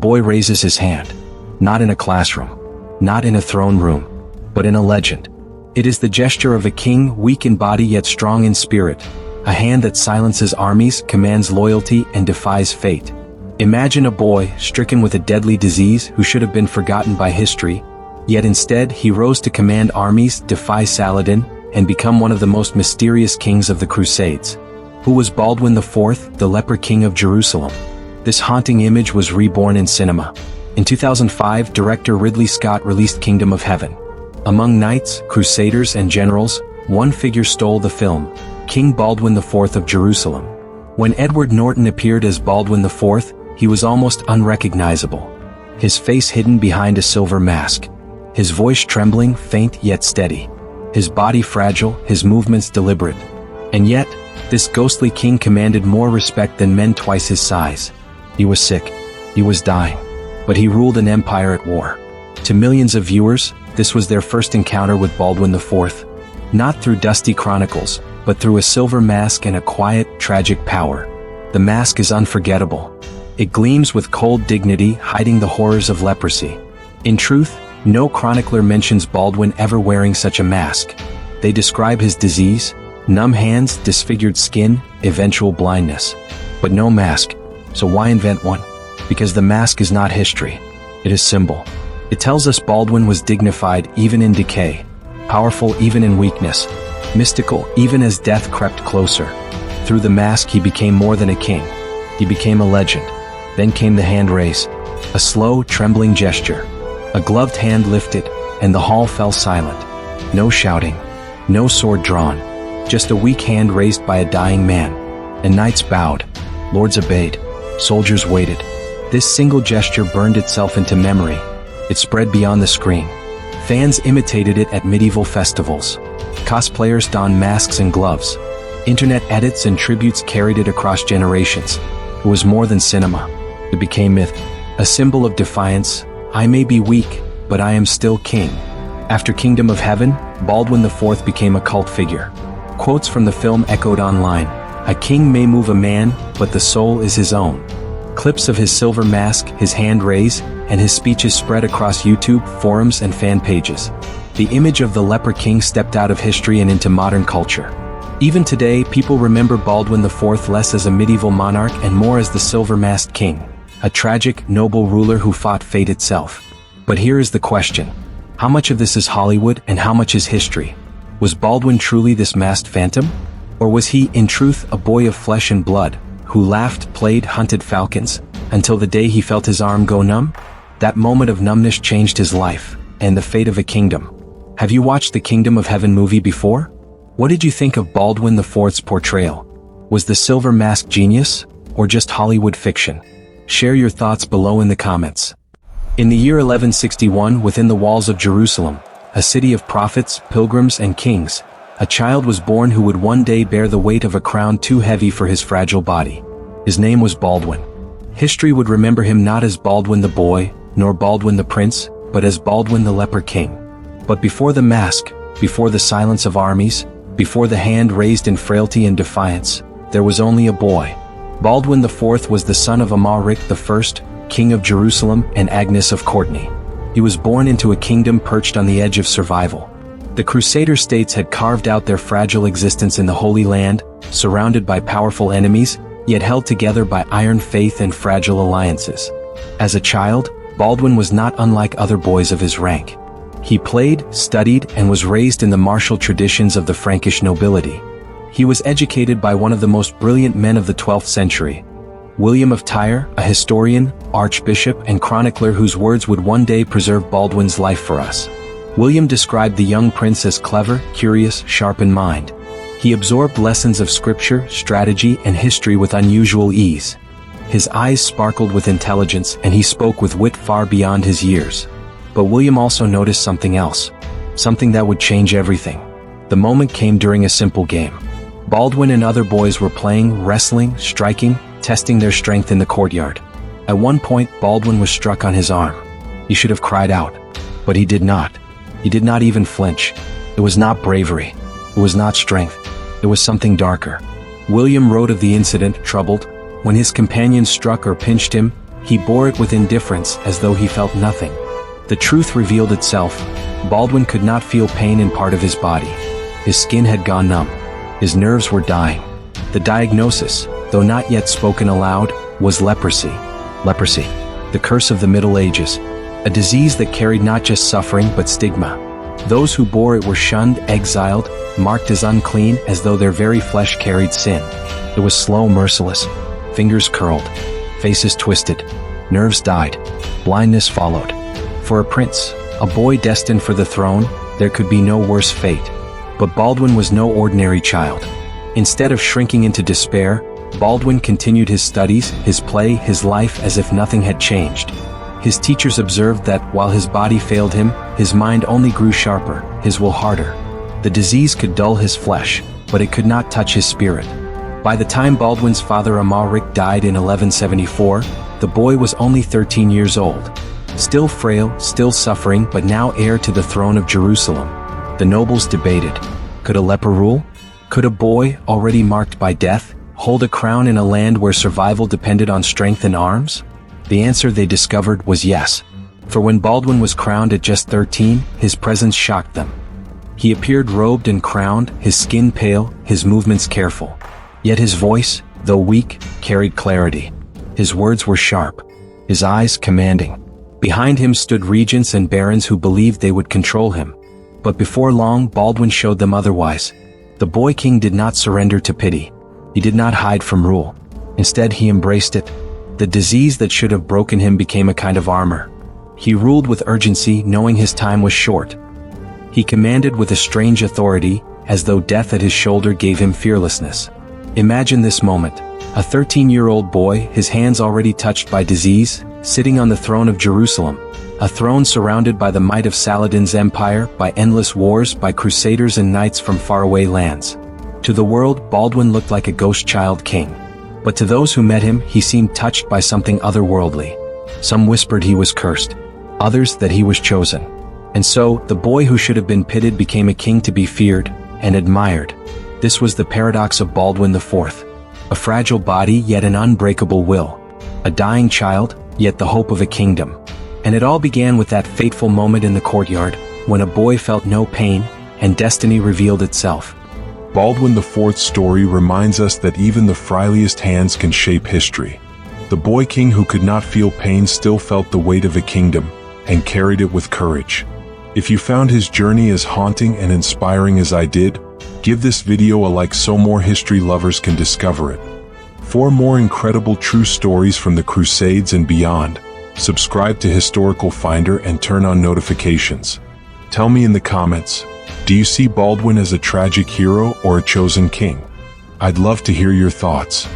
boy raises his hand. Not in a classroom, not in a throne room, but in a legend. It is the gesture of a king, weak in body yet strong in spirit, a hand that silences armies, commands loyalty, and defies fate. Imagine a boy stricken with a deadly disease who should have been forgotten by history, yet instead he rose to command armies, defy Saladin, and become one of the most mysterious kings of the Crusades. Who was Baldwin IV, the Leper King of Jerusalem? This haunting image was reborn in cinema. In 2005, director Ridley Scott released Kingdom of Heaven. Among knights, crusaders, and generals, one figure stole the film: King Baldwin IV of Jerusalem. When Edward Norton appeared as Baldwin IV, he was almost unrecognizable. His face hidden behind a silver mask. His voice trembling, faint yet steady. His body fragile, his movements deliberate. And yet, this ghostly king commanded more respect than men twice his size. He was sick. He was dying. But he ruled an empire at war. To millions of viewers, this was their first encounter with Baldwin IV. Not through dusty chronicles, but through a silver mask and a quiet, tragic power. The mask is unforgettable. It gleams with cold dignity, hiding the horrors of leprosy. In truth, no chronicler mentions Baldwin ever wearing such a mask. They describe his disease, numb hands, disfigured skin, eventual blindness. But no mask. So why invent one? Because the mask is not history. It is symbol. It tells us Baldwin was dignified even in decay, powerful even in weakness, mystical even as death crept closer. Through the mask he became more than a king. He became a legend. Then came the hand raise. A slow, trembling gesture. A gloved hand lifted, and the hall fell silent. No shouting. No sword drawn. Just a weak hand raised by a dying man. And knights bowed. Lords obeyed. Soldiers waited. This single gesture burned itself into memory. It spread beyond the screen. Fans imitated it at medieval festivals. Cosplayers donned masks and gloves. Internet edits and tributes carried it across generations. It was more than cinema. It became myth. A symbol of defiance. I may be weak, but I am still king. After Kingdom of Heaven, Baldwin IV became a cult figure. Quotes from the film echoed online. A king may move a man, but the soul is his own. Clips of his silver mask, his hand raise, and his speeches spread across YouTube, forums, and fan pages. The image of the Leper King stepped out of history and into modern culture. Even today, people remember Baldwin IV less as a medieval monarch and more as the silver-masked king, a tragic, noble ruler who fought fate itself. But here is the question. How much of this is Hollywood and how much is history? Was Baldwin truly this masked phantom? Or was he, in truth, a boy of flesh and blood, who laughed, played, hunted falcons, until the day he felt his arm go numb? That moment of numbness changed his life, and the fate of a kingdom. Have you watched the Kingdom of Heaven movie before? What did you think of Baldwin IV's portrayal? Was the silver mask genius, or just Hollywood fiction? Share your thoughts below in the comments. In the year 1161, within the walls of Jerusalem, a city of prophets, pilgrims, and kings, a child was born who would one day bear the weight of a crown too heavy for his fragile body. His name was Baldwin. History would remember him not as Baldwin the boy, nor Baldwin the prince, but as Baldwin the Leper King. But before the mask, before the silence of armies, before the hand raised in frailty and defiance, there was only a boy. Baldwin IV was the son of Amalric I, King of Jerusalem, and Agnes of Courtenay. He was born into a kingdom perched on the edge of survival. The Crusader states had carved out their fragile existence in the Holy Land, surrounded by powerful enemies, yet held together by iron faith and fragile alliances. As a child, Baldwin was not unlike other boys of his rank. He played, studied, and was raised in the martial traditions of the Frankish nobility. He was educated by one of the most brilliant men of the 12th century, William of Tyre, a historian, archbishop, and chronicler whose words would one day preserve Baldwin's life for us. William described the young prince as clever, curious, sharp in mind. He absorbed lessons of scripture, strategy, and history with unusual ease. His eyes sparkled with intelligence, and he spoke with wit far beyond his years. But William also noticed something else, something that would change everything. The moment came during a simple game. Baldwin and other boys were playing, wrestling, striking, testing their strength in the courtyard. At one point, Baldwin was struck on his arm. He should have cried out, but he did not. He did not even flinch. It was not bravery. It was not strength. It was something darker. William wrote of the incident, troubled. When his companions struck or pinched him, He bore it with indifference as though he felt nothing. The truth revealed itself. Baldwin could not feel pain in part of his body. His skin had gone numb. His nerves were dying. The diagnosis, though not yet spoken aloud, was leprosy. Leprosy, the curse of the Middle Ages, a disease that carried not just suffering but stigma. Those who bore it were shunned, exiled, marked as unclean as though their very flesh carried sin. It was slow, merciless. Fingers curled, faces twisted, nerves died, blindness followed. For a prince, a boy destined for the throne, there could be no worse fate. But Baldwin was no ordinary child. Instead of shrinking into despair, Baldwin continued his studies, his play, his life as if nothing had changed. His teachers observed that, while his body failed him, his mind only grew sharper, his will harder. The disease could dull his flesh, but it could not touch his spirit. By the time Baldwin's father Amalric died in 1174, the boy was only 13 years old. Still frail, still suffering, but now heir to the throne of Jerusalem. The nobles debated. Could a leper rule? Could a boy, already marked by death, hold a crown in a land where survival depended on strength and arms? The answer they discovered was yes. For when Baldwin was crowned at just 13, his presence shocked them. He appeared robed and crowned, his skin pale, his movements careful. Yet his voice, though weak, carried clarity. His words were sharp, his eyes commanding. Behind him stood regents and barons who believed they would control him. But before long, Baldwin showed them otherwise. The boy king did not surrender to pity. He did not hide from rule. Instead, he embraced it. The disease that should have broken him became a kind of armor. He ruled with urgency, knowing his time was short. He commanded with a strange authority, as though death at his shoulder gave him fearlessness. Imagine this moment. A 13-year-old boy, his hands already touched by disease, sitting on the throne of Jerusalem. A throne surrounded by the might of Saladin's empire, by endless wars, by crusaders and knights from faraway lands. To the world, Baldwin looked like a ghost-child king. But to those who met him, he seemed touched by something otherworldly. Some whispered he was cursed, others that he was chosen. And so, the boy who should have been pitied became a king to be feared and admired. This was the paradox of Baldwin IV. A fragile body, yet an unbreakable will. A dying child, yet the hope of a kingdom. And it all began with that fateful moment in the courtyard, when a boy felt no pain, and destiny revealed itself. Baldwin IV's story reminds us that even the frailest hands can shape history. The boy king who could not feel pain still felt the weight of a kingdom, and carried it with courage. If you found his journey as haunting and inspiring as I did, give this video a like so more history lovers can discover it. For more incredible true stories from the Crusades and beyond, subscribe to Historical Finder and turn on notifications. Tell me in the comments, do you see Baldwin as a tragic hero or a chosen king? I'd love to hear your thoughts.